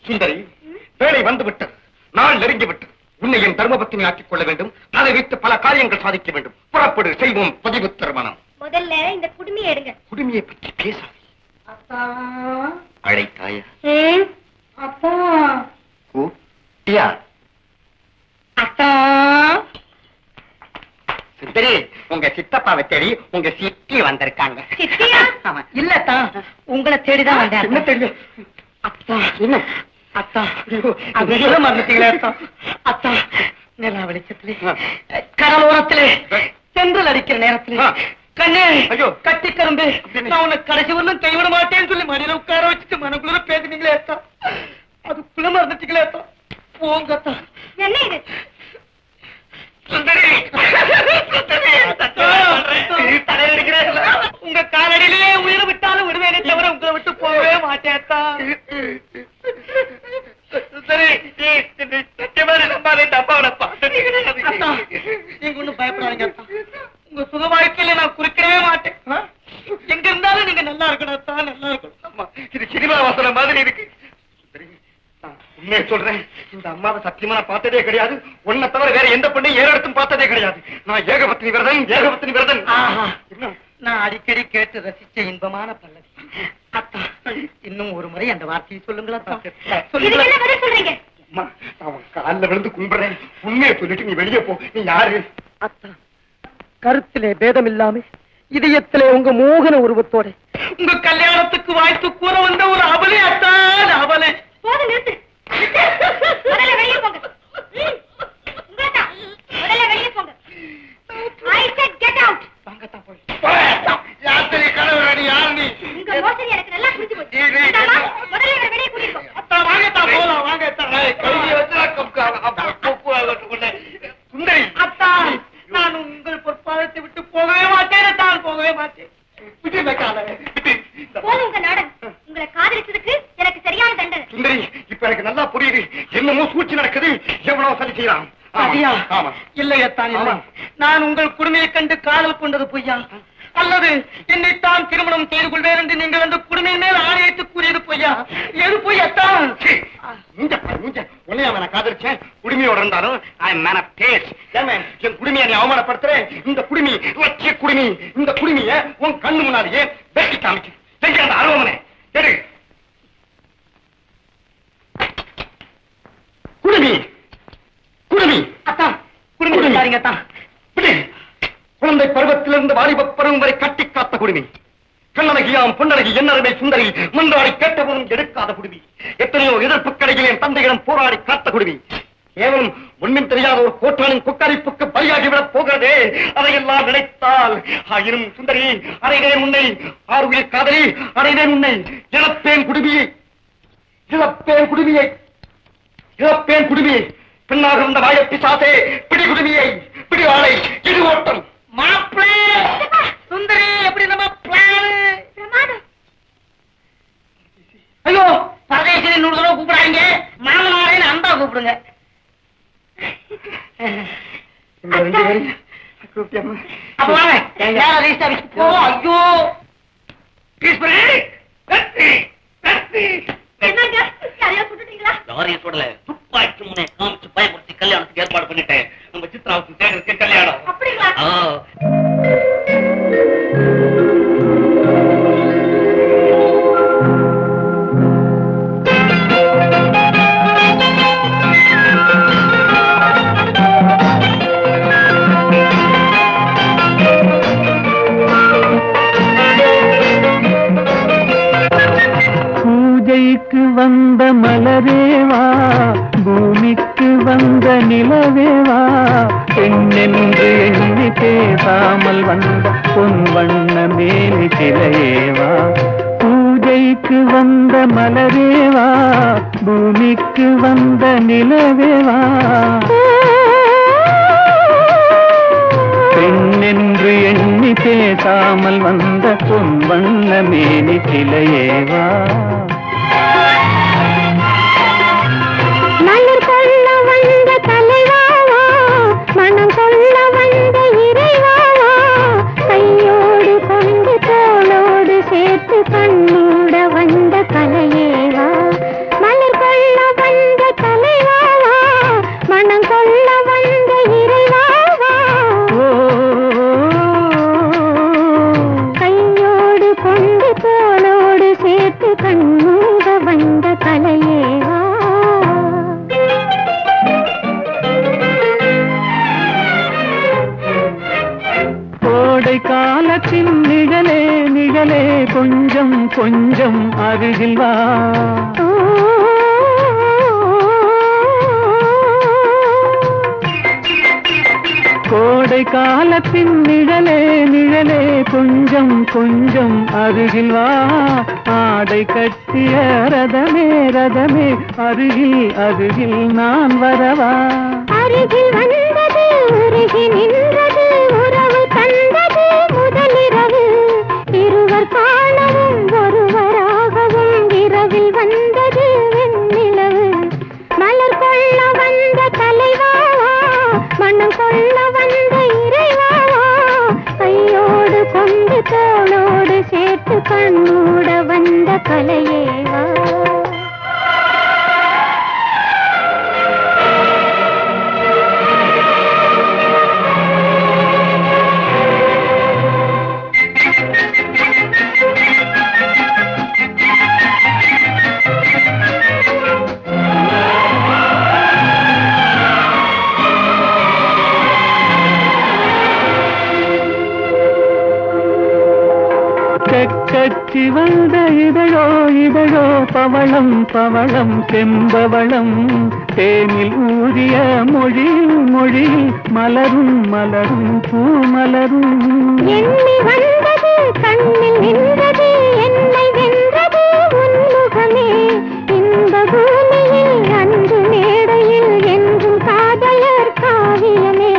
சுந்தரி, வேலை வந்துவிட்டது, நாள் நெருங்கிவிட்டது. உன்னை என் தர்மபத்தினி ஆக்கிக் கொள்ள வேண்டும். அதை வைத்து பல காரியங்கள் சாதிக்க வேண்டும். புறப்படு, செய்வோம் பதிவு திருமணம். முதல்ல இந்த குடுமையை எடுங்க. குடுமையை பற்றி பேசாதே. அப்பா அழைத்தாயா? அப்பா கூட்டியா? அப்பா சுந்தரி, உங்க சித்தப்பாவை தேடி உங்க சித்தி வந்திருக்காங்க. சித்தியா? ஆமா. இல்லத்தான், உங்களை தேடிதான் வந்தேன். என்ன தெரியும்? அத்தா என்ன அத்தா அது சொல்ல மறந்துட்டீங்களே அத்தா. அத்தா நிலா வெளிச்சத்திலே கடலோரத்திலே சென்றல் அடிக்கிற நேரத்திலே கண்ணே ஐயோ கட்டி கரும்பு நான் உன்னை கடைசி வரலும் கைவிட மாட்டேன்னு சொல்லி மடியில உட்கார வச்சுட்டு மனக்குள்ள பேசுனீங்களே அத்தா. அதுக்குள்ள மறந்துட்டீங்களே அத்தா. போங்க அத்தா. என்ன இது? உங்க காலடியிலே உயிரை விட்டாலும் விடுவேனே தவிர உங்களை விட்டு போகவே மாட்டேன்த்தா. நீங்க ஒண்ணும் பயப்படாதீங்க அத்தா. உங்க சுக வாழ்க்கையில நான் குறுக்கவே மாட்டேன். எங்க இருந்தாலும் நீங்க நல்லா இருக்கணும் அத்தா, நல்லா இருக்கணும். இது சினிமா வாசனை மாதிரி இருக்கு. உண்மையை சொல்றேன், இந்த அம்மாவை சத்தியமா நான் பார்த்ததே கிடையாது. உன்னை தவிர வேற எந்த பொண்ணையும் ஏறெடுத்தும் பார்த்ததே கிடையாது. நான் ஏகபத்தினி விரதன். நான் அடிக்கடி கேட்டு ரசிச்ச இன்பமான பல்லவி. அத்தா, இன்னும் ஒரு முறை அந்த வார்த்தையை சொல்லுங்களா? சொல்றீங்க? அம்மா, நான் காலில் விழுந்து கும்பிடுறேன். உண்மையை சொல்லிட்டு நீ வெளியே போ. நீ யாரு? அத்தா, கருத்திலே பேதம் இல்லாம இதயத்திலே உங்க மோகன உருவத்தோட உங்க கல்யாணத்துக்கு வாழ்த்து கூற வந்த ஒரு அபலே அத்தா, அபலே. போதும், நிறுத்து. முதல்ல வெளியே போங்க. முதல்ல வெளியே போங்க. I said get out. வாங்கத்தான் போய். யாத்திரை கணவரடி யார் நீ? உங்க மோசடி எனக்கு நல்லா புரிஞ்சு போச்சு. முதல்ல இவரை வெளியே கூட்டிட்டு போ. அத்தா வாங்கத்தான் போலாம், வாங்கத்தான். கையை வச்சு சுந்தரி, அத்தா, நான் உங்கள் பொற்பாதத்தை விட்டு போகவே மாட்டேன், தான் போகவே மாட்டேன். போதும் உங்க நாடகம். உங்களை காதலிச்சதுக்கு எனக்கு சரியான தண்டனை. சுந்தரி, இப்ப எனக்கு நல்லா புரியுது. என்னமோ சூழ்ச்சி நடக்குது. எவ்வளவு சரி செய்யலாம். சரியா? இல்லையத்தான் இல்லை. நான் உங்கள் குடுமையை கண்டு காதல் கொண்டது பொய்யா, அல்லது என்னைத்தான் திருமணம் செய்து கொள்வேன் என்று நீங்கள் அந்த குடுமையின் மேல் ஆணையிட்டு கூறியது பொய்யா? எது பொய்யத்தான்? உன்னைய நான் காதலிச்சேன். குடுமையோட இருந்தாலும் என் குடுமையை நீ அவமானப்படுத்துறேன். இந்த குடுமி லட்சிய குடுமி. இந்த குடுமிய உன் கண்ணு முன்னாலேயே வெட்டி காமிச்சு செஞ்ச அந்த அருவமனை எடு. குடுமி குடுமி அத்தா, குடுமி சாரிங்க அத்தா. குழந்தை பருவத்திலிருந்து வாலிப பருவம் வரை கட்டி காத்த குடுமி. கண்ணனகியாம் பொன்னழகி என்னருமை சுந்தரி மன்றாடி கேட்டவனும் எடுக்காத குடுமி. எத்தனையோ எதிர்ப்பு கடையில் என் தந்தையிடம் போராடி காத்த குடுமி. கேவலம் ஒன்றும் தெரியாத ஒரு கோட்டானின் கொக்கரிப்புக்கு பலியாகிவிடப் போகிறதே. அதையெல்லாம் நினைத்தால் ஆயினும் சுந்தரி, அறைகிறேன் உன்னை. ஆறுயிர் காதலி, அறைகிறேன் உன்னை. இழப்பேன் குடுமியை, இழப்பேன் குடுமியை, இழப்பேன் குடுமியை. பெண்ணாக இருந்த வாய பிசாசே, பிடி குடுமியை, பிடி ஆளை, இது ஓட்டம். மாப்பிளே சுந்தரி, எப்படி நம்ம பிளான்? ஐயோ, பரதேசி 100 தடவை கூப்பிடாங்க. மாமனாரே அன்பா கூப்பிடுங்க. அப்ப வாங்க, ஐயோ யாரையும் சுடல, துப்பாக்கி முனை காமிச்சு பயமுறுத்தி கல்யாணத்துக்கு ஏற்பாடு பண்ணிட்டேன். நம்ம சித்ராவுக்கு சேகருக்கு கல்யாணம். பூஜைக்கு வந்த மலரேவா, பூமிக்கு வந்த நிலவேவா, பெண்ணென்று எண்ணி பேசாமல் வந்த பொன் வண்ண மேலி சிலையேவா. பூஜைக்கு வந்த மலரேவா, பூமிக்கு வந்த நிலவேவா, பெண்ணென்று எண்ணி பேசாமல் வந்த பொன் வண்ண மேலி சிலையேவா. மலர் கொள்ள வந்த தலைவாவா, மனம் கொள்ள வந்த இறைவாவா, கையோடு கொண்டு தோளோடு சேர்த்து கண்ணூட வந்த கலையேவா. மலர் கொள்ள மனம் கொள்ள வந்த இறைவாவா கையோடு கொண்டு தோளோடு சேர்த்து கண்ணூட வந்த கலையேவா கோடை காலத்தின் நிழலே நிழலே கொஞ்சம் கொஞ்சம் அருகில் வா கோடை காலத்தின் நிழலே நிழலே கொஞ்சம் கொஞ்சம் அருகில் வா ஆடை கட்டிய ரதமே ரதமே அருகில் அருகில் நான் வரவா அருகில் வந்தது உருகி நின்றது உறவு தந்தது முதலிரவு இருவர் காணவும் ஒருவராகவும் இரவில் வந்தது வெண்ணிலவு மலர் கொள்ள வந்த தலைவாவா மனம் கொள்ள வந்த இறைவாவா கையோடு கொண்டு தோளோடு சேர்த்து கண்ணூட வந்த கலையேவா கச்சி வந்த இதழோ இதழோ பவளம் பவளம் செம்பவளம் தேனில் ஊறிய மொழியில் மொழியில் மலரும் மலரும் பூமலரும் எண்ணி வந்தது கண்ணில் நின்றது என்னை வென்றது உன்முகமே இந்த பூமியில் அன்று மேடையில் என்றும் காதலர் காவியமே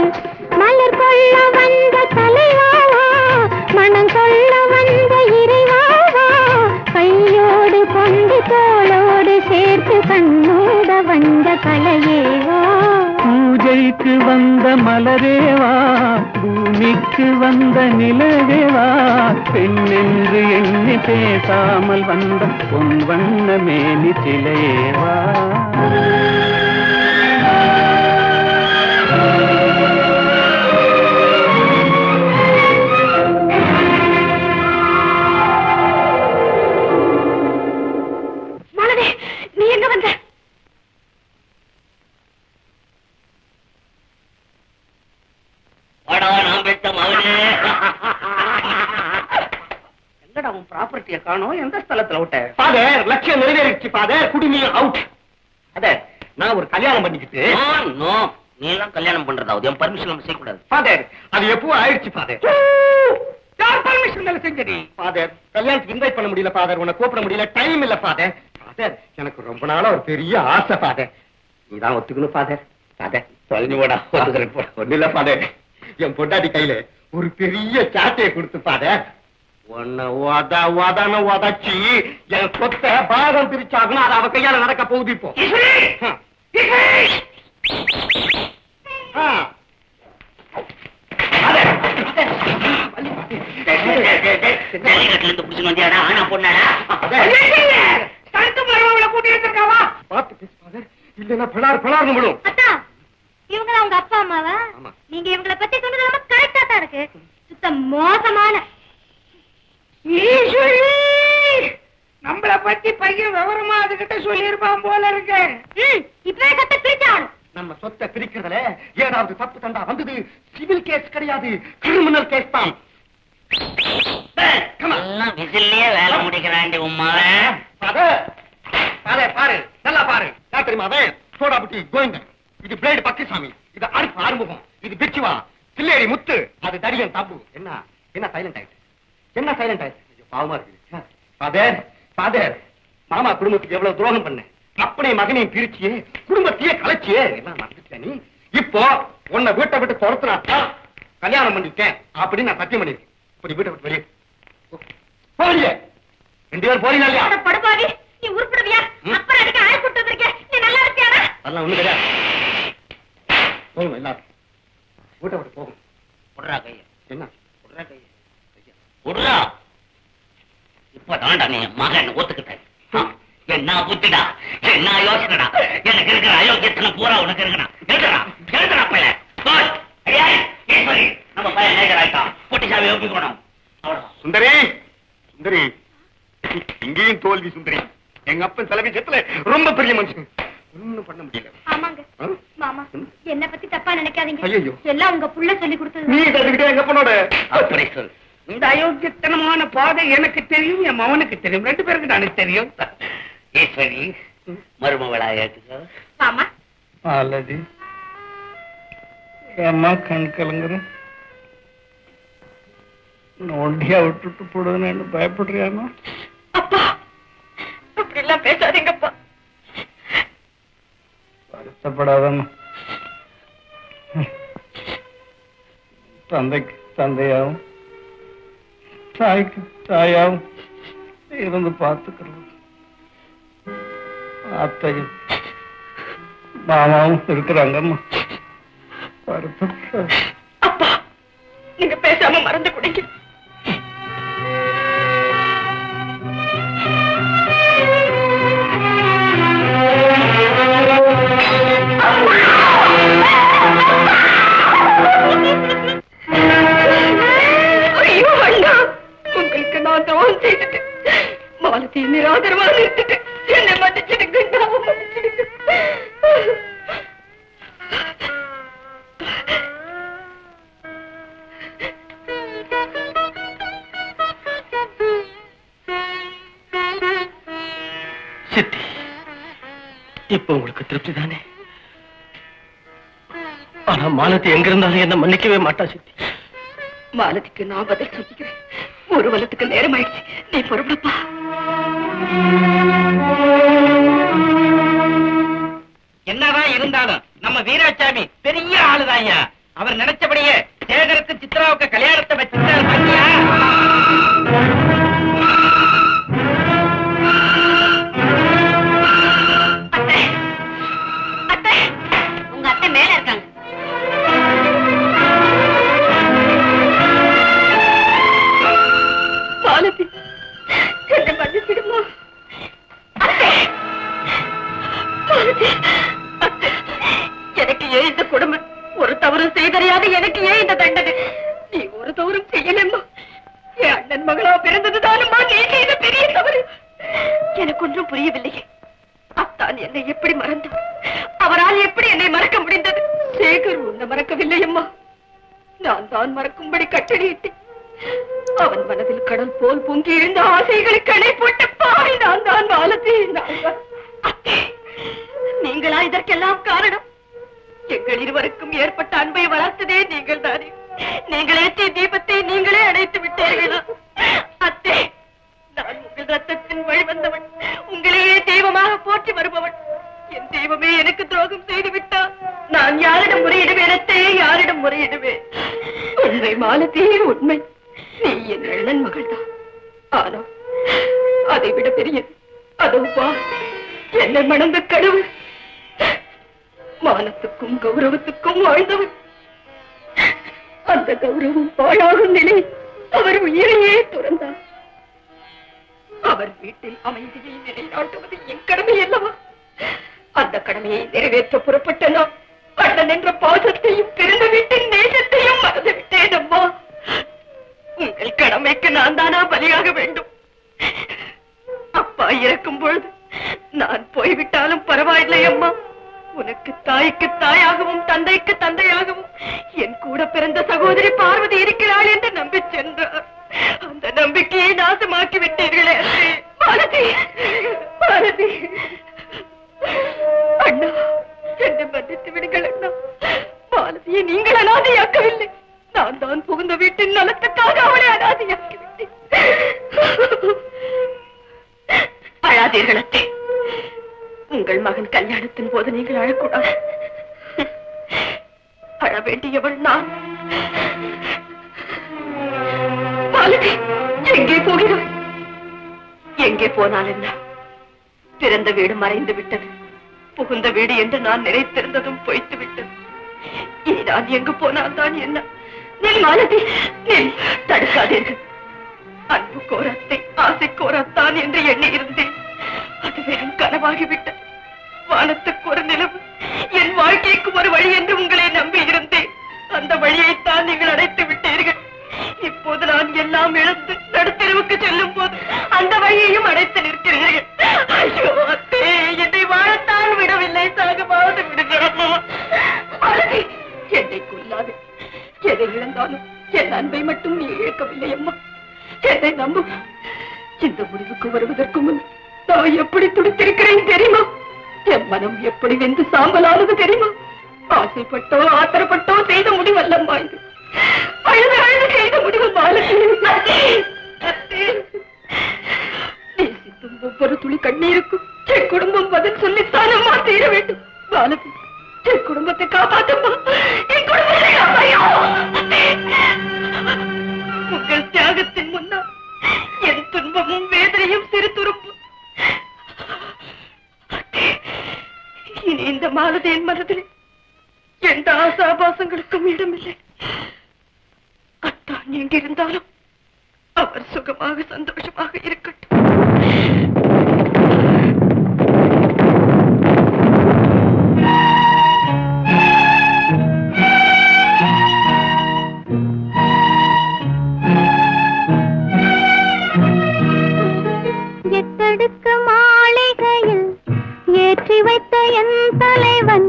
மலர் கொள்ள வந்த தலைவாவா மனம் கொள்ள வந்த இறைவாவா கையோடு கொண்டு தோளோடு சேர்த்து கண்ணோட வந்த கலையேவா பூஜைக்கு வந்த மலரேவா பூமிக்கு வந்த நிலவேவா பெண்ணென்று எண்ணி பேசாமல் வந்த பொன் வண்ண மேனி சிலையேவா நீ எங்க வந்த என்னடா உன் ப்ராப்பர்ட்டியை காணோம் எந்த ஸ்தலத்துல விட்ட ஃபாதர் லட்சியம் நிறைவேறிச்சு ஃபாதர் குடிமி அவுட் ஃபாதர் நான் ஒரு கல்யாணம் பண்ணிக்கிட்டு நோ நீ எல்லாம் கல்யாணம் பண்றதாவது என் பர்மிஷன் நம்ம செய்யக்கூடாது ஃபாதர் அது எப்போ ஆயிடுச்சு ஃபாதர் யார் பர்மிஷன் மேல செஞ்சடி ஃபாதர் கல்யாணத்துக்கு இன்வைட் பண்ண முடியல ஃபாதர் உன்னை கூப்பிட முடியல டைம் இல்ல ஃபாதர் ஃபாதர் எனக்கு ரொம்ப நாளா ஒரு பெரிய ஆசை ஃபாதர் நீதான் ஒத்துக்கணும் ஃபாதர் ஃபாதர் தொலைஞ்சு போடா ஒண்ணு இல்ல ஃபாதர் என் பொண்டாட்டி கையில ஒரு பெரிய சாட்டையை கொடுத்து ஃபாதர் உன்னை உதச்சி என் சொத்தை பாகம் பிரிச்சாகணும் அது அவ கையால நடக்க போகுது இப்போ இருந்து புடிச்சு வந்தியாடா ஆனா பொண்ணாடா பார்த்து பேசு ஃபாதர் இல்லைன்னா பலார் விடும் அத்தா இவங்க உங்க அப்பா அம்மாவா ஆமா. நீங்க இவங்கள பத்தி சொன்னது ரொம்ப கரெக்டா தான் இருக்கு சுத்த மோசமான நம்மள பத்தி பையன் விவரமா அதுகிட்ட சொல்லியிருப்பான் போல இருக்கு இப்பவே சத்த பிரிச்சான் நம்ம சொத்தை பிரிக்கிறதுல ஏதாவது தப்பு தண்டா வந்தது சிவில் கேஸ் கிடையாது கிரிமினல் கேஸ் தான் எல்லாம் விசில்லயே வேலை முடிக்கிறாண்டி உமாவே பாரு நல்லா பாரு நான் தெரியுமா அவன் சோடா புட்டி கோவிந்த இது பிளேடு பக்கிசாமி இது அரிப்பு ஆறுமுகம் இது பிச்சுவா சில்லேடி முத்து அது தடியன் தப்பு என்ன சைலண்ட் ஆயிடுச்சு பாவமா இருக்கு ஃபாதர் மாமா குடும்பத்துக்கு எவ்வளவு துரோகம் பண்ண அப்பனை மகனையும் பிரிச்சியே குடும்பத்தையே கலைச்சியே எல்லாம் மறந்துட்டேன் நீ இப்போ உன்னை வீட்டை விட்டு துரத்துனாத்தான் கல்யாணம் பண்ணிட்டேன் அப்படின்னு நான் சத்தியம் பண்ணிருக்கேன் இப்படி வீட்டை விட்டு வெளியே போறியே 2 பேரும் போறீங்க இல்லையா படுபாவி நீ உருப்படுவியா அப்புறம் அதுக்கு ஆள் கூட்டு வந்திருக்க நீ நல்லா இருக்கியாடா அதெல்லாம் ஒண்ணு கிடையாது போகும் எல்லாரும் வீட்டை விட்டு போகும் விடுறா கைய என்ன விடுறா கைய விடுறா இப்பதான்டா நீ மகன் ஒத்துக்கிட்ட என்ன புத்திடா, என்ன யோசனைடா? எனக்கு இருக்கிற அயோக்கியத்தனம் பூரா உனக்கு இருக்கணும். எழுதுறா பையல. நம்ம பையன் நேஜர் ஆயிட்டான். பொட்டிசாமி ஒப்பிக்கணும். சுந்தரி, சுந்தரி, இங்கேயும் தோல்வி சுந்தரி. எங்க அப்பன் தலைமை செத்துல ரொம்ப பெரிய மனுஷன், ஒண்ணும் பண்ண முடியல. ஆமாங்க மாமா, என்ன பத்தி தப்பா நினைக்காதீங்க. ஐயோ, எல்லாம் உங்க புள்ள சொல்லி கொடுத்தது. நீ கத்துக்கிட்டே எங்க அப்பனோட அப்படி சொல். இந்த அயோக்கியத்தனமான பாதை எனக்கு தெரியும், என் மகனுக்கு தெரியும், 2 பேருக்கு எனக்கு தெரியும். ஈஸ்வரி, மருமகளா ஏற்றுக்கோ. மாமா அல்லது அம்மா கண் கலங்குற ஒண்டியா விட்டுட்டு போடுவேன்னு பயப்படுறியாமா? அப்பா, அப்படி எல்லாம் பேசாதீங்கப்பா. வருத்தப்படாதம்மா. தந்தைக்கு தந்தையாவும் தாய்க்கு தாயாவும் இருந்து பார்த்துக்கிறது. அத்தையும் மாமாவும் இருக்கிறாங்கம்மா. வருத்தப்படாத. அப்பா, நீங்க பேசாம மறந்து குடிங்க. ஐயோ அண்ணா, உங்களுக்கு நான் துரோகம் செய்துட்டு மாலத்தை நிராதரமா நிறுத்திட்டு என்னை மன்னிச்சிடுங்க, மன்னிச்சிடுங்க. சித்தி, இப்ப உங்களுக்கு திருப்தி தானே? ஆனா மாலத்தி எங்க இருந்தாலும் என்ன மன்னிக்கவே மாட்டா சித்தி. மாலதிக்கு நான் பதில் சொல்லிக்கிறேன். ஊர்வலத்துக்கு நேரம் ஆயிடுச்சு, நீ பொறுப்பா. என்னதான் இருந்தாலும் நம்ம வீராசாமி பெரிய ஆளுதாயா. அவர் நினைச்சபடியே சேகருக்கு சித்ராவுக்கு கல்யாணத்தை வச்சுட்டாரு. பாத்தியா? அத்தை, அத்தை, உங்க அத்தை மேல இருக்காங்க. மாலதி, என்னை மன்னிச்சிடுமா? அத்தை, மாலதி, அத்தை, எனக்கு ஏன் இந்த கொடுமை? ஒரு தவறும் செய்தறியாது எனக்கு ஏன் இந்த தண்டனை? நீ ஒரு தவறும் செய்யலம்மா. என் அண்ணன் மகளா பிறந்ததுதானம்மா நீ செய்த பெரிய தவறு. எனக்கு ஒன்றும் புரியவில்லையே. அத்தான் என்னை எப்படி மறந்தார்? அவரால் எப்படி என்னை மறக்க முடிந்தது? சேகர் உன்னை மறக்கவில்லையம்மா. நான் தான் மறக்கும்படி கட்டளையிட்டேன். அவன் மனதில் கடல் போல் பொங்கி எழுந்த ஆசைகளுக்கு அணை போட்ட பாவி நான் தான். மாலதி, அத்தே, நீங்களா இதற்கெல்லாம் காரணம்? எங்கள் இருவருக்கும் ஏற்பட்ட அன்பை வளர்த்ததே நீங்கள் தானே. நீங்கள் ஏற்றிய தீபத்தை நீங்களே அணைத்து விட்டீர்களா? அத்தே, நான் உங்கள் ரத்தத்தின் வழி வந்தவன், உங்களையே தெய்வமாக போற்றி வருபவன். என் தெய்வமே எனக்கு துரோகம் செய்து விட்டார். நான் யாரிடம் முறையிடுவேன் அத்தே, யாரிடம் முறையிடுவேன்? உண்மை மாலதி, உண்மை. நீ என் அண்ணன் மகள் தான். ஆனா அதை விட பெரியது அதுவா என்னை மணந்த கடவுள். மானத்துக்கும் கௌரவத்துக்கும் வாழ்ந்தவர். அந்த கௌரவம் பாழாகும் நிலை அவர் உயிரையே துறந்தார். அவர் வீட்டில் அமைதியை நிலைநாட்டுவது என் கடமை அல்லவா? அந்த கடமையை நிறைவேற்ற புறப்பட்ட நான் அண்ணன் என்ற பாசத்தையும் பிறந்த வீட்டின் நேசத்தையும் மறந்துவிட்டேன் அம்மா. உங்கள் கடமைக்கு நான் தானா பலியாக வேண்டும்? அப்பா இறக்கும் பொழுது நான் போய்விட்டாலும் பரவாயில்லை அம்மா. உனக்கு தாய்க்கு தாயாகவும் தந்தைக்கு தந்தையாகவும் என் கூட பிறந்த சகோதரி பார்வதி இருக்கிறாள் என்று நம்பி சென்றார். அந்த நம்பிக்கையை நாசமாக்கி விட்டீர்களே பாரதி, பாரதி. அண்ணா, என்னை மன்னித்து விடுங்கள் அண்ணா. பாரதியை நீங்கள் அனாதையாக்கவில்லை. நான் தான் புகுந்த வீட்டின் நலத்துக்காக அவளை அனாதையாக்கி விட்டேன். அழாதீர்கள் அத்தை. உங்கள் மகன் கல்யாணத்தின் போது நீங்கள் அழக்கூடாது. அழ வேண்டியவள் நான். பாலதி, எங்கே போகிறாய்? எங்கே போனால் என்ன? பிறந்த வீடு மறைந்து விட்டது. புகுந்த வீடு என்று நான் நினைத்திருந்ததும் பொய்த்து விட்டது. இனி நான் எங்கு போனால் தான் என்ன? நீ மாலதி, நீ தடுக்காதீர்கள். அன்பு கோரத்தை ஆசை கோரத்தான் என்று எண்ணி இருந்தேன். அது வெறும் கனவாகிவிட்டது. வானத்துக்கு ஒரு நிலவு, என் வாழ்க்கைக்கு ஒரு வழி என்று உங்களை நம்பி இருந்தேன். அந்த வழியைத்தான் நீங்கள் அடைத்து விட்டீர்கள். இப்போது நான் எல்லாம் இழந்து நடுத்தெருவுக்கு செல்லும் போது அந்த வழியையும் அடைத்து நிற்கிறீர்கள். ஐயோ அத்தே, என்னை வாழத்தான் விடவில்லை, சாகமாவது விடுங்கள் அம்மா. பாரதி, என்னை கொல்லாது. எதை இழந்தாலும் என் அன்பை மட்டும் நீ இழக்கவில்லை அம்மா. என்னை நம்பு. இந்த முடிவுக்கு வருவதற்கு முன் நான் எப்படி துடித்திருக்கிறேன் தெரியுமா? என் மனம் எப்படி வெந்து சாம்பலானது தெரியுமா? ஆசைப்பட்டோ ஆத்திரப்பட்டோ செய்த முடிவல்லம்மா இது. அழுது அழுது செய்த முடிவு நேசித்தும் ஒவ்வொரு துளி கண்ணீருக்கும் என் குடும்பம் பதில் சொல்லித்தான் அம்மா தீர வேண்டும். பாலதி, என் குடும்பத்தை காப்பாற்றம்மா. என் குடும்பத்தை காப்பாயோ. உங்கள் தியாகத்தின் முன்னால் என் துன்பமும் வேதனையும் சிறு துருப்பு. இனி இந்த மாலதியின் மனதில் எந்த ஆசாபாசங்களுக்கும் இடமில்லை. அத்தான் எங்கிருந்தாலும் அவர் சுகமாக சந்தோஷமாக இருக்கட்டும். எத்தடுக்கு மாளிகையில் ஏற்றி வைத்த என் தலைவன்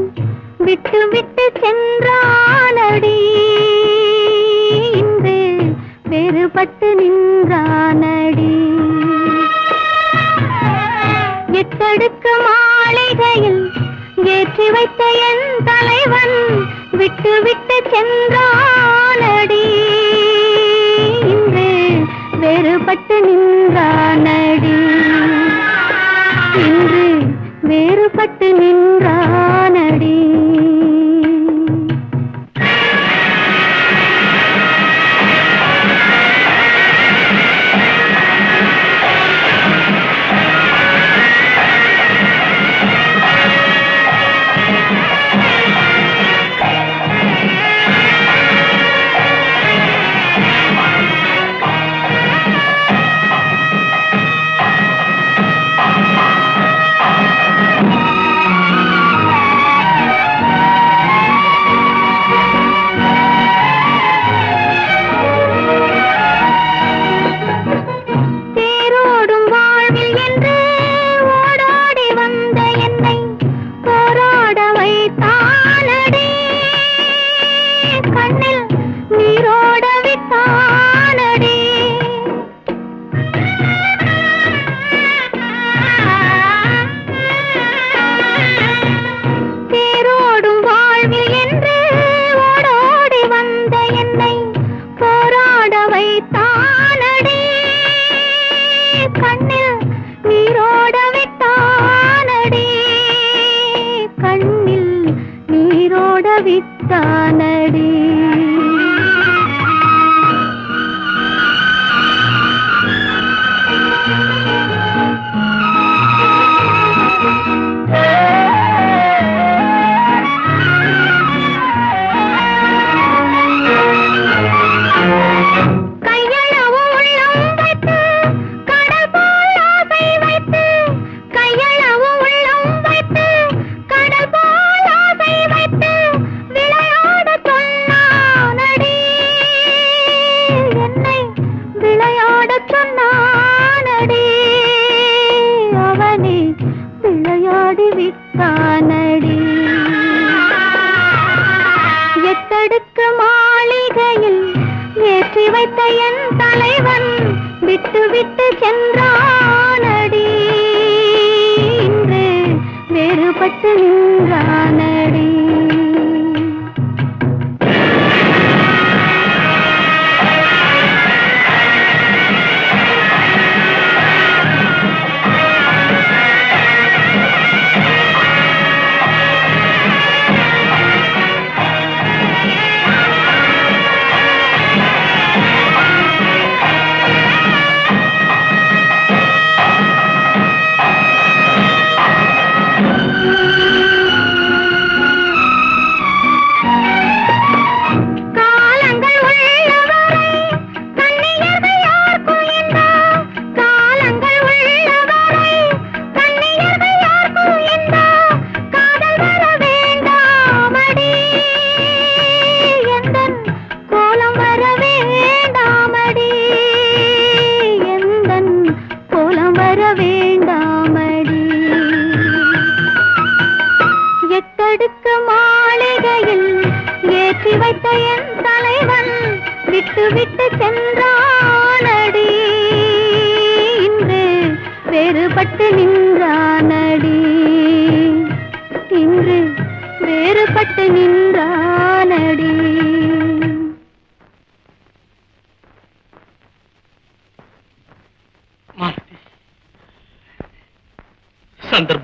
விட்டு விட்டு சென்றானடி. இன்று வேறுபட்டு நின்றானடி. எத்தடுக்கு மாளிகையில் ஏற்றி வைத்த என் தலைவன் விட்டு விட்டு சென்றானடி. இன்று வேறுபட்டு நின்றானடி. இன்று வேறுபட்டு நின்றானடி.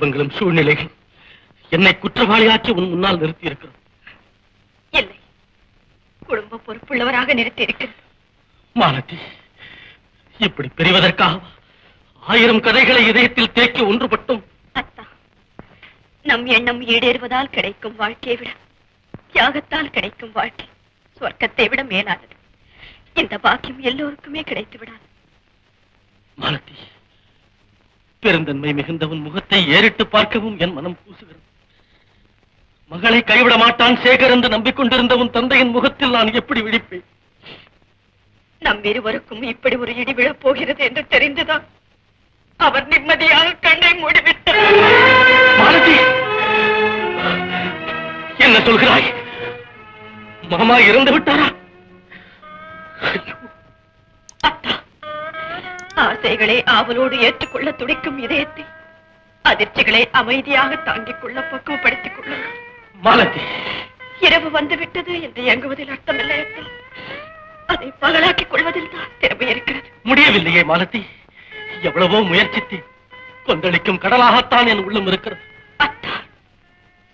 சந்தர்ப்பங்களும் சூழ்நிலைகள் என்னை குற்றவாளியாக்கி உன் முன்னால் நிறுத்தி இருக்கிறது. இல்லை, குடும்ப பொறுப்புள்ளவராக நிறுத்தி இருக்கிறது. மாலதி, இப்படி பிரிவதற்காக 1000 கதைகளை இதயத்தில் தேக்கி ஒன்றுபட்டோம். அத்தா, நம் எண்ணம் ஈடேறுவதால் கிடைக்கும் வாழ்க்கையை விட தியாகத்தால் கிடைக்கும் வாழ்க்கை சொர்க்கத்தை விட மேலானது. இந்த பாக்கியம் எல்லோருக்குமே கிடைத்து விடாது. மாலதி, பெருந்தன்மை மிகுந்தவன் முகத்தை ஏறிட்டு பார்க்கவும் என் மனம் கூசுகிறது. மகளை கைவிட மாட்டான் சேகர் என்று நம்பிக்கொண்டிருந்த உன் தந்தையின் முகத்தில் நான் எப்படி விழிப்பேன்? நம் இருவருக்கும் இப்படி ஒரு இடி விழப் போகிறது என்று தெரிந்துதான் அவர் நிம்மதியாக கண்ணை மூடிவிட்டார். மாலதி, என்ன சொல்கிறாய்? மாமா இறந்து விட்டாரா? அத்தா, ஆசைகளை ஆவலோடு ஏற்றுக்கொள்ள துடிக்கும் இதயத்தை அதிர்ச்சிகளை அமைதியாக தாங்கிக் கொள்ள பக்குவப்படுத்திக் கொள்ளுங்கள். மாலதி, இரவு வந்துவிட்டது என்று இயங்குவதில் அர்த்தமில்லை அத்தா. அதை பகலாக்கிக் கொள்வதில் தான் திறமை இருக்கிறது. முடியவில்லையே மாலதி. எவ்வளவோ முயற்சித்தேன். கொந்தளிக்கும் கடலாகத்தான் என் உள்ளம் இருக்கிறது. அத்தா,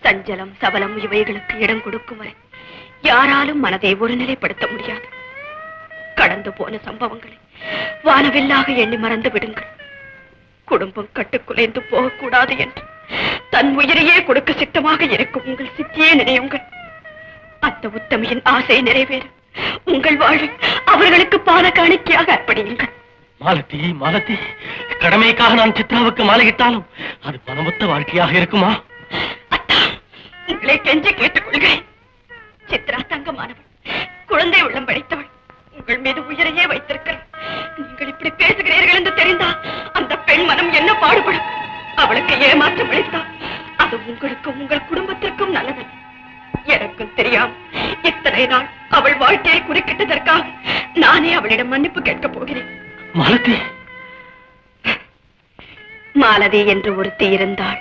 சஞ்சலம் சபலம் இவைகளுக்கு இடம் கொடுக்கும் வரை யாராலும் மனதை ஒருநிலைப்படுத்த முடியாது. கடந்து போன சம்பவங்களை வானவில்லாக எண்ணி மறந்து விடுங்கள். குடும்பம் கட்டுக்குலைந்து போகக்கூடாது என்று தன் உயிரையே கொடுக்க சித்தமாக இருக்கும் உங்கள் சித்தியே நினையுங்கள். அந்த உத்தமியின் ஆசை நிறைவேற உங்கள் வாழ்வை அவர்களுக்கு பாத காணிக்கையாக அர்ப்பணியுங்கள். மாலதி, மாலதி, கடமைக்காக நான் சித்ராவுக்கு மாலையிட்டாலும் அது பணமொத்த வாழ்க்கையாக இருக்குமா? அத்தா, உங்களை கெஞ்சி கேட்டுக்கொள்கிறேன். சித்ரா தங்கமானவள், குழந்தை உள்ளம் படைத்தவள். உங்கள் மீது உயிரையே வைத்திருக்கிறாள். நீங்கள் இப்படி பேசுகிறீர்கள் என்று தெரிந்தால் அந்த பெண் மனம் என்ன பாடுபடும்? அவளுக்கு ஏமாற்றம் அளித்தால் அது உங்களுக்கும் உங்கள் குடும்பத்திற்கும் நல்லது. எனக்கும் தெரியாம இத்தனை நாள் அவள் வாழ்க்கையை குறுக்கிட்டதற்காக நானே அவளிடம் மன்னிப்பு கேட்கப் போகிறேன். மாலதி, மாலதி என்று ஒருத்தி இருந்தாள்,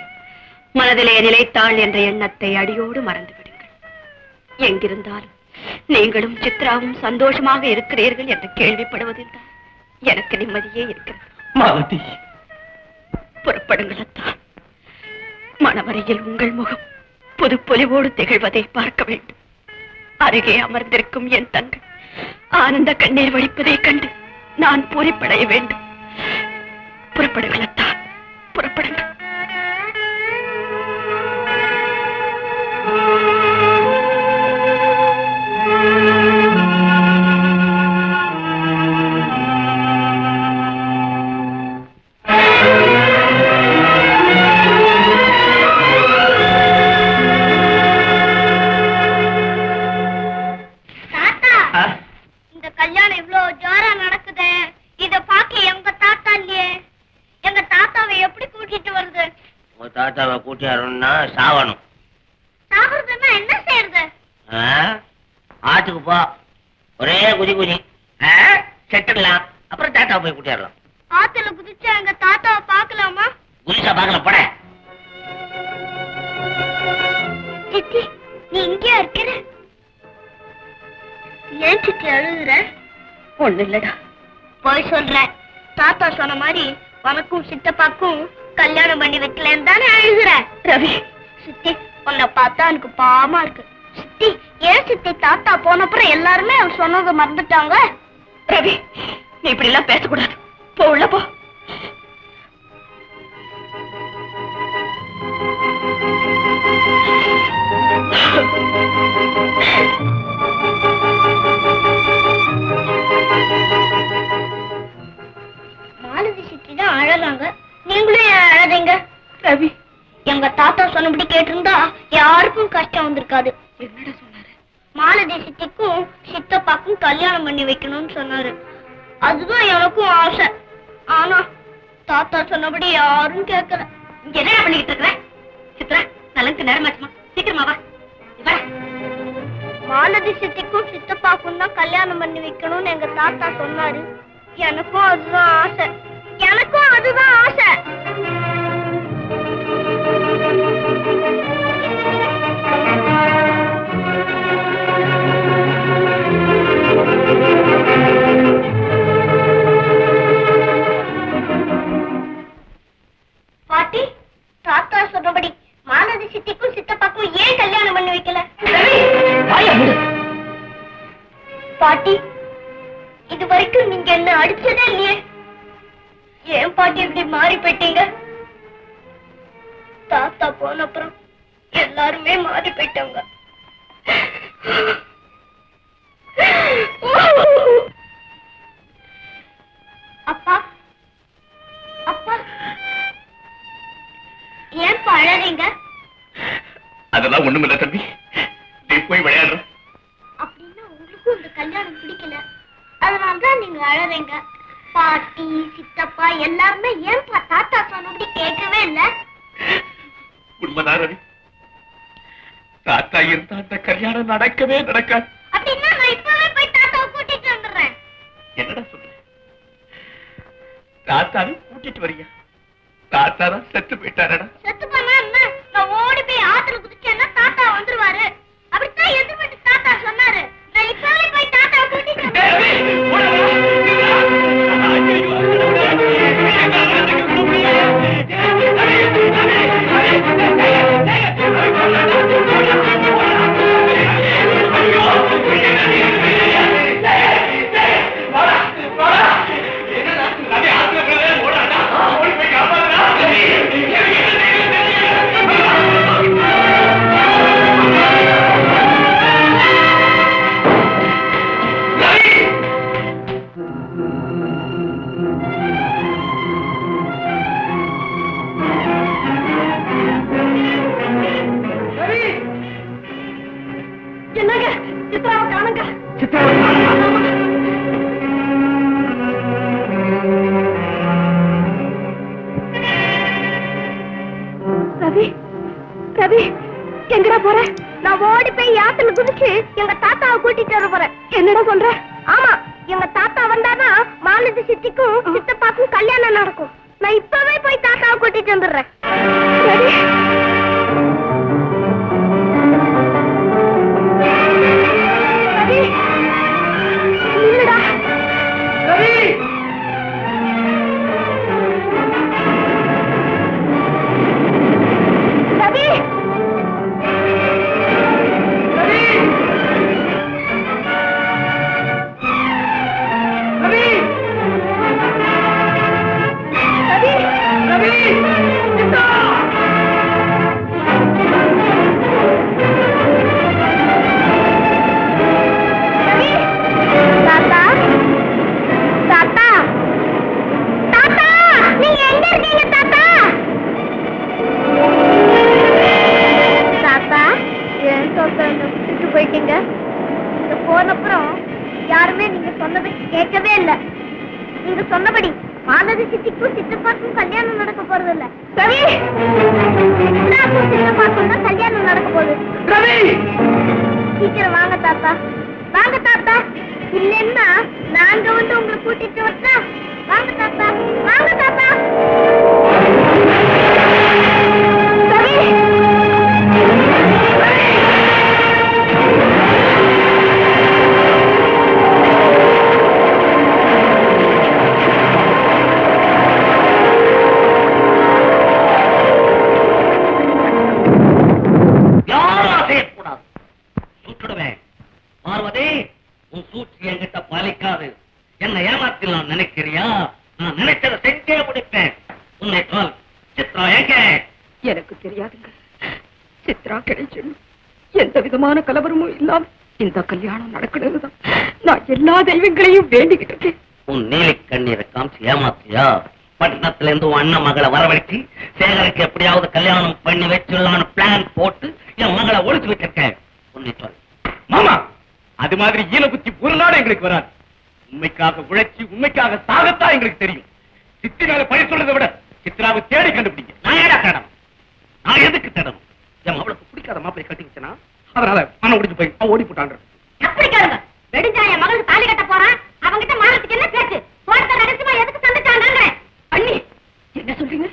மனதிலே நிலைத்தாள் என்ற எண்ணத்தை அடியோடு மறந்து விடுங்கள். எங்கிருந்தாலும் நீங்களும் சித்ராவும் சந்தோஷமாக இருக்கிறீர்கள் என்று கேள்விப்படுவதில் தான் எனக்கு நிம்மதியே இருக்கிறது. மாலதி, புறப்படுங்கள் அத்தா. மணவரையில் உங்கள் முகம் புது பொலிவோடு திகழ்வதை பார்க்க வேண்டும். அருகே அமர்ந்திருக்கும் என் தங்கை ஆனந்த கண்ணீர் வடிப்பதைக் கண்டு நான் பூரிப்படைய வேண்டும். புறப்படுங்கள் அத்தா, புறப்படுங்கள். இந்த கல்யாணம் இவ்வளவு ஜோரா நடக்குது. இத பாக்க எங்க தாத்தா இல்லையே. எங்க தாத்தாவை எப்படி கூட்டிட்டு வருது? உங்க தாத்தாவை கூட்டியாரணும்னா சாவணும். சாகுறதுன்னா என்ன செய்யறது? ஆத்துக்கு போ, ஒரே குதி குதி செட்டுக்கலாம். அப்புறம் தாத்தாவை போய் கூட்டியாரலாம். ஆத்துல குதிச்சா எங்க தாத்தாவை பாக்கலாமா? குதிசா பாக்கலாம் போட. சித்தி, நீ இங்கே இருக்கிற? ஏன் சித்தி அழுகுற? ஒண்ணு இல்லடா. போய் சொல்ற. தாத்தா சொன்ன மாதிரி உனக்கும் சித்தப்பாக்கும் கல்யாணம் பண்ணி வைக்கலன்னு தானே அழுகுற? ரவி, சித்தி, உன்னை பார்த்தா எனக்கு பாவமா இருக்கு. சித்தி, ஏன் சித்தி தாத்தா போனப்புறம் எல்லாருமே அவர் சொன்னதை மறந்துட்டாங்க? ரவி, நீ இப்படி எல்லாம் பேசக்கூடாது. போ, உள்ள போ. மாலதி சித்தி தான் அழறாங்க, நீங்களும் ஏன் அழறீங்க? ரவி, எங்க தாத்தா சொன்னபடி கேட்டிருந்தா யாருக்கும் கஷ்டம் வந்திருக்காது. என்னடா சொன்னாரு? மாலதி சித்திக்கும் சித்தப்பாக்கும் கல்யாணம் பண்ணி வைக்கணும்னு சொன்னாரு. அதுதான் எனக்கும் ஆசை. ஆனா தாத்தா சொன்னபடி யாரும் கேட்கல. என்னடா பண்ணிக்கிட்டு இருக்கிற? சித்ரா, நலனுக்கு நேரமாச்சுமா, சீக்கிரமா வா. மாலதி சித்திக்கும் சித்தப்பாக்கும் தான் கல்யாணம் பண்ணி வைக்கணும்னு எங்க தாத்தா சொன்னாரு. எனக்கும் அதுதான் ஆசை. எனக்கும் அதுதான் ஆசை. பாட்டி, தாத்தா அடிச்சதே இல்லையே. ஏன் பாட்டி இப்படி மாறி போயிட்டீங்க? தாத்தா போன அப்புறம் எல்லாருமே மாறி போயிட்டாங்க. அப்பா அப்பா ஏன் அழறீங்க? அதெல்லாம் ஒண்ணுமில்ல தம்பி, நீ போய் விளையாடுற. அப்படின்னா உங்களுக்கும் இந்த கல்யாணம் பிடிக்கல, அதனாலதான் நீங்க அழறீங்க. பாட்டி சித்தப்பா எல்லாருமே ஏன்பா தாத்தா சொன்னபடி கேட்கவே இல்ல? உண்மைதான் ரவி, தாத்தா இருந்தா அந்த கல்யாணம் நடக்கவே நடக்காது. அப்படின்னா நான் இப்பவே போய் தாத்தாவை கூட்டிட்டு வந்துடுறேன். என்னடா சொல்ற? தாத்தாவை கூட்டிட்டு வரியா? தாத்தா தான் செத்து போயிட்டாரடா. செத்து போனா என்ன? நான் ஓடி போய் ஆத்துல குதிச்சேன்னா தாத்தா வந்துருவாரு. அப்படித்தான் எதிர்பார்த்து தாத்தா சொன்னாரு. நான் இப்பவே போய் தாத்தாவை கூட்டிட்டு வந்துடுறேன். என்னங்க சித்ராவை காணுங்க. ரவி ரவி எங்கடா போற? நான் ஓடி போய் யாத்துல குதிச்சு எங்க தாத்தாவை கூட்டிட்டு வர போறேன். என்னடா சொல்ற? ஆமா, எங்க தாத்தா வந்தானா மாலதி சித்திக்கும் சித்தப்பாக்கும் கல்யாணம் நடக்கும். நான் இப்பவே போய் தாத்தாவை கூட்டிட்டு வந்துடுறேன். ரவி இல்லடா ரவி. ரவி போயிட்டீங்க. நீங்க போனப்புறம் யாருமே நீங்க சொன்னதை கேட்கவே இல்லை. நீங்க சொன்னபடி மாலதி சித்திக்கும் சித்தப்பாக்கும் கல்யாணம் நடக்க போறது இல்ல. ரவி சித்தப்பாக்கும் தான் கல்யாணம் நடக்க போகுது. ரவி சீக்கிரம் வாங்க தாத்தா, வாங்க தாத்தா. இல்லன்னா நாங்க வந்து உங்களை கூட்டிட்டு வரட்டா? வாங்க தாத்தா, வாங்க தாத்தா. ரவி பார்வதி, உன் சூழ்ச்சி என்கிட்ட பலிக்காது. என்ன ஏமாத்திலாம் நினைக்கிறியா? நான் நினைச்சதை செஞ்சே முடிப்பேன். உன்னை சொல், சித்ரா எங்க? எனக்கு தெரியாதுங்க. சித்ரா கிடைச்சணும். எந்த விதமான கலவரமும் இல்லாம இந்த கல்யாணம் நடக்கணும்னுதான் நான் எல்லா தெய்வங்களையும் வேண்டிக்கிட்டு இருக்கேன். உன் நீலி கண்ணீரை காமிச்சு ஏமாத்தியா? பட்டணத்துல இருந்து உன் அண்ணன் மகளை வரவழைச்சு சேகருக்கு எப்படியாவது கல்யாணம் பண்ணி வச்சிடலான்னு பிளான் போட்டு என் மகளை ஒழிச்சு வச்சிருக்கேன். உன்னை சொல். மாமா, அது மாதிரி ஈன புத்தி ஒரு நாடு எங்களுக்கு வராது. உண்மைக்காக உழைச்சி உண்மைக்காக சாகத்தான் எங்களுக்கு தெரியும். சித்தி மேல பழி சொல்றதை விட சித்ராவை தேடி கண்டுபிடிங்க. நான் ஏடா தேடணும்? நான் எதுக்கு தேடணும்? என் அவளுக்கு பிடிக்காத மாப்பிளை கட்டிக்கிச்சுனா அதனால மனம் முடிஞ்சு போய் அவன் ஓடி போட்டான். அப்படி கேளுங்க. வெடிஞ்சா என் மகளுக்கு தாலி கட்ட போறான். அவங்கிட்ட மாறதுக்கு என்ன பேச்சு? தோட்டத்தை ரகசியமா எதுக்கு சந்திச்சாங்க? அண்ணி என்ன சொல்றீங்க?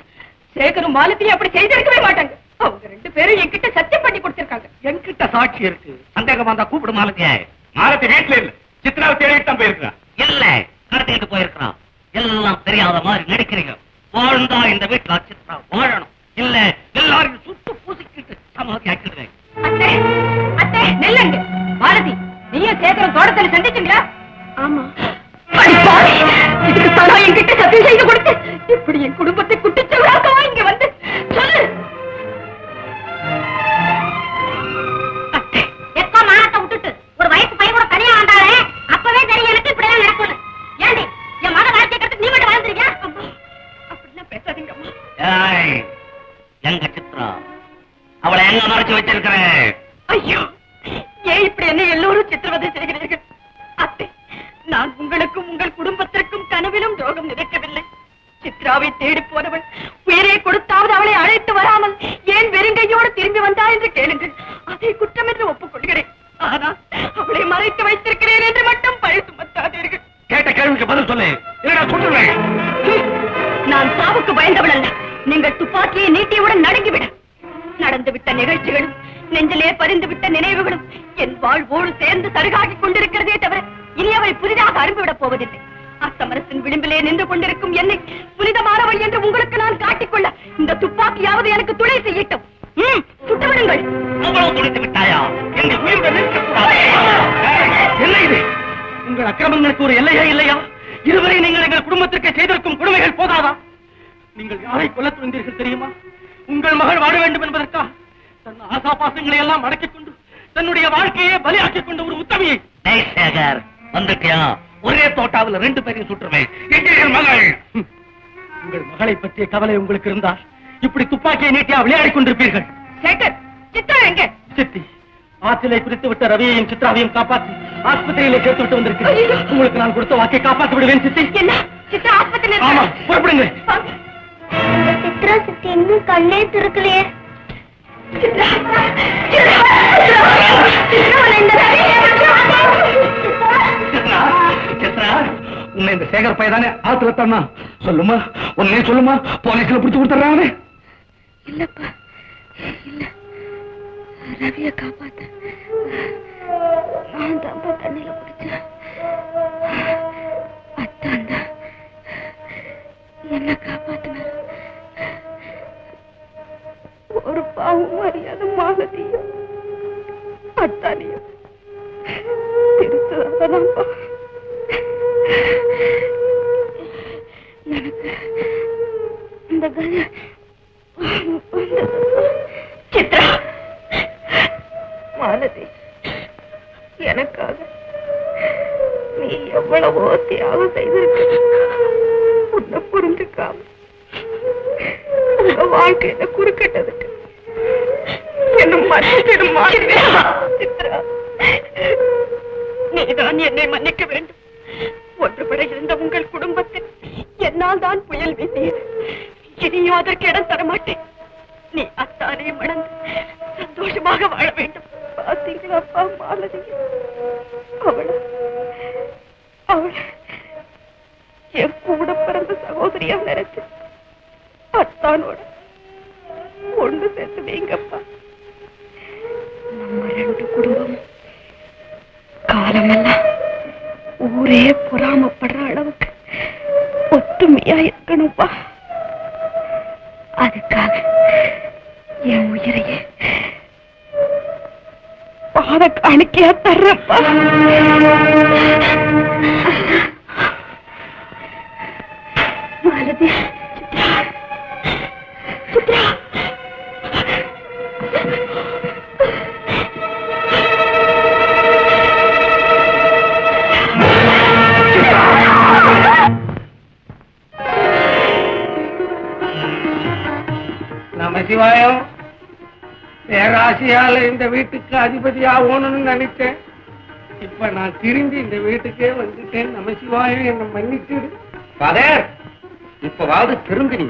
சேகரும் மாலத்தையும் அப்படி செய்திருக்கவே மாட்டாங்க. அவங்க ரெண்டு பேரும் என்கிட்ட சத்தியம் பண்ணி கொடுத்திருக்காங்க. என்கிட்ட சாட்சி இருக்கு. சந்தேகமா இருந்தா கூப்பிடு மாலத்திய. மாலத்தி வீட்டுல இல்ல, சித்ராவை தேடிட்டு தான் போயிருக்கான். இல்ல, கடத்திட்டு போயிருக்கான். எல்லாம் தெரியாத மாதிரி நடிக்கிறீங்க. வாழ்ந்தா இந்த வீட்டுல சித்ரா வாழணும். இல்ல எல்லாரும் சுட்டு பூசிக்கிட்டு சமாதி ஆக்கிடுவேன். அத்தை அத்தை நெல்லுங்க. மாலதி, நீயும் சேகரும் தோட்டத்தில் சந்திச்சீங்களா? ஆமா. அடி பாவி! எங்க மறைச்சு வச்சிருக்கிறேன். ஐயோ, ஏன் இப்படி என்ன எல்லோரும் சித்திரவதை செய்கிறீர்கள்? அத்தை, நான் உங்களுக்கும் உங்கள் குடும்பத்திற்கும் கனவிலும் துரோகம் நினைக்கவில்லை. சித்ராவை தேடி போனவள் உயிரை கொடுத்தாவது அவளை அழைத்து வராமல் ஏன் வெறுங்கையோடு திரும்பி வந்தா என்று கேளுங்கள். அதை குற்றம் என்று ஒப்புக்கொள்கிறேன். ஆனால் அவளை மறைத்து வைத்திருக்கிறேன் என்று மட்டும் பழி சுமத்தாதீர்கள். கேட்ட கேள்விக்கு பதில் சொல்லு. இல்லைனா சொல்லுவேன். நான் சாவுக்கு பயந்தவள் அல்ல. நீங்கள் துப்பாக்கியை நீட்டியவுடன் நடுங்கிவிட. நடந்துவிட்ட நிகழ்ச்சிகளும் நெஞ்சிலே பறிந்துவிட்ட நினைவுகளும் என் வாழ்வோடு சேர்ந்து சருகாகிக் கொண்டிருக்கிறதே தவிர இனி அவரை புதிதாக அனுப்பிவிடப் போவதில்லை. அத்தமரத்தின் விளிம்பிலே நின்று கொண்டிருக்கும் என்னை புனிதமானவள் என்று உங்களுக்கு நான் காட்டிக்கொள்ள இந்த துப்பாக்கியாவது எனக்கு துணை செய்யட்டும். சுட்டுவிடுங்கள். அவ்வளவு துணித்து விட்டாயா? எங்கள் உயிருடன் இருக்கக்கூடாது. என்ன இது? உங்கள் அக்கிரமங்களுக்கு ஒரு எல்லையா இல்லையா? இதுவரை நீங்கள் எங்கள் குடும்பத்திற்கு செய்திருக்கும் கொடுமைகள் போதாதா? நீங்கள் யாரை கொல்ல துணிந்தீர்கள் தெரியுமா? உங்கள் மகள் வாழ வேண்டும் என்பதற்காக தன் ஆசாபாசங்களை எல்லாம் அடக்கிக் கொண்டு தன்னுடைய வாழ்க்கையை பலியாக்கிக் கொண்ட ஒரு உத்தமியை. சேகர் வந்துட்டியா? ஒரே தோட்டாவில் 2 பேரையும் சுற்றுவேன். எங்கள் மகள். உங்கள் மகளை பற்றிய கவலை உங்களுக்கு இருந்தால் இப்படி துப்பாக்கியை நீட்டியா விளையாடிக் கொண்டிருப்பீர்கள். சேகர், சித்ரா எங்க? சித்தி, ஆற்றிலை குறித்து விட்ட ரவியையும் சித்ராவையும் காப்பாற்றி ஆஸ்பத்திரியிலே சேர்த்து விட்டு வந்திருக்கிறேன். உங்களுக்கு நான் கொடுத்த வாக்கை காப்பாற்றி விடுவேன் சித்தி. என்ன? சித்ரா ஆஸ்பத்திரியில் ஆமா, புறப்படுங்க. சித்ரா சித்தி இன்னும் கண்ணே திறக்கலையே. சித்ரா, சித்ரா, உன்னை இந்த சேகர் பையதானே ஆத்துல தண்ணா? சொல்லுமா, உன்னை சொல்லுமா, போலீஸ்ல பிடிச்சு கொடுத்துறாங்க. இல்லப்பா, இல்ல, ரவிய காப்பாத்த நான் தான் தண்ணியில குடிச்சேன். அத்தான் தான் என்ன காப்பாத்தினார். ஒரு பாவம் அறியாத மாலதியும் அத்தானியும் திருத்ததான்ப்பா. எனக்கு இந்த கதை சித்ரா, மாலதி, எனக்காக நீ எவ்வளவோ தியாகம் செய்திருக்க. உன்னை புரிஞ்சுக்காம உங்க வாழ்க்கையில குறுக்கிட்டதுக்கு என்ன மன்னிச்சிடுமா? சித்ரா, நீதான் என்னை மன்னிக்க வேண்டும். ஒன்றுபட இருந்த உங்கள் குடும்பத்தில் என்னால் தான் புயல் வீசியது. இனியும் அதற்கு இடம் தரமாட்டேன். நீ அத்தானே மணந்து சந்தோஷமாக வாழ வேண்டும். பாத்தீங்களாப்பா மாலதி, அவள என் கூட பிறந்த சகோதரியா நினைச்சு அத்தானோட ஒன்று சேர்த்து வைங்கப்பா. நம்ம 2 குடும்பமும் காலமெல்லாம் ஊரே பொறாமப்படுற அளவுக்கு ஒத்துமையா இருக்கணும்ப்பா. அதுக்காக என் உயிரையே பாத காணிக்கையா தர்றப்பா. மாலதி, சித்ரா, நமசிவாயம். பேராசியால இந்த வீட்டுக்கு அதிபதி ஆகணும்னு நினைச்சேன். இப்ப நான் திரும்பி இந்த வீட்டுக்கே வந்துட்டேன். நமசிவாயம், என்ன மன்னிச்சிடு. ஃபாதர், இப்பவாவது திரும்பி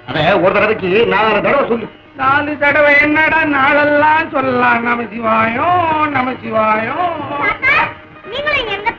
அத ஒரு தடவைக்கு 4 தடவை சொல்லு. 4 தடவை என்னடா நாளெல்லாம் சொல்லலாம். நமசிவாயம், நமசிவாயம். நீங்களும் எங்க